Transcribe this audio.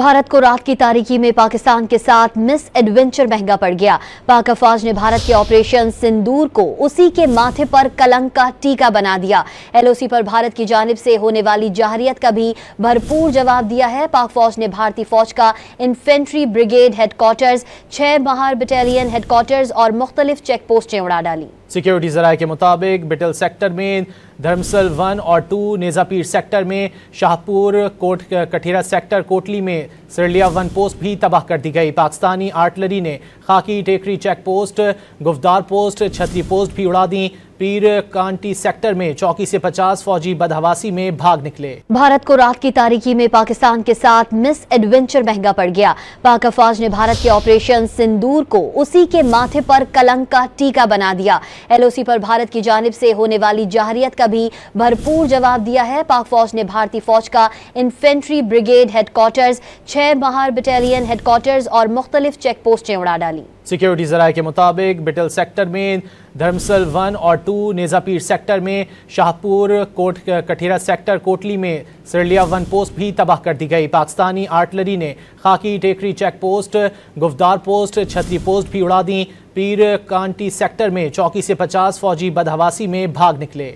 भारत को रात की तारीकी में पाकिस्तान के साथ मिस एडवेंचर महंगा पड़ गया। पाक अफवाज ने भारत के ऑपरेशन सिंदूर को उसी के माथे पर कलंक का टीका बना दिया। एलओसी पर भारत की जानिब से होने वाली जाहरियत का भी भरपूर जवाब दिया है। पाक फौज ने भारतीय फौज का infantry brigade headquarters, 6 Mahar battalion headquarters और मुख्तलिफ चेक पोस्टें उड़ा डाली। सिक्योरिटी ज़राए के मुताबिक बिटल सेक्टर में धर्मसल 1 और 2, नेज़ापीर सेक्टर में शाहपुर, कोट कठेरा सेक्टर कोटली में सिरलिया 1 पोस्ट भी तबाह कर दी गई। पाकिस्तानी आर्टिलरी ने खाकी टेकरी चेक पोस्ट, गुफ्तार पोस्ट, छतरी पोस्ट भी उड़ा दी। पीर कांटी सेक्टर में चौकी से 50 फौजी बदहवासी में भाग निकले। भारत को रात की तारीकी में पाकिस्तान के साथ मिस एडवेंचर महंगा पड़ गया। पाक अफवाज ने भारत के ऑपरेशन सिंदूर को उसी के माथे पर कलंक का टीका बना दिया। एलओसी पर भारत की जानिब से होने वाली जाहरियत का भी भरपूर जवाब दिया है। पाक फौज ने भारतीय फौज का infantry brigade headquarters, 6 Mahar battalion headquarters और मुख्तलिफ चेक पोस्टें उड़ा डाली। सिक्योरिटी ज़राए के मुताबिक बिटल सेक्टर में धर्मसल 1 और 2, नेज़ापीर सेक्टर में शाहपुर, कोट कठेरा सेक्टर कोटली में सिरलिया 1 पोस्ट भी तबाह कर दी गई। पाकिस्तानी आर्टिलरी ने खाकी टेकरी चेक पोस्ट, गुफ्तार पोस्ट, छतरी पोस्ट भी उड़ा दी। पीर कांटी सेक्टर में चौकी से 50 फौजी बदहवासी में भाग निकले।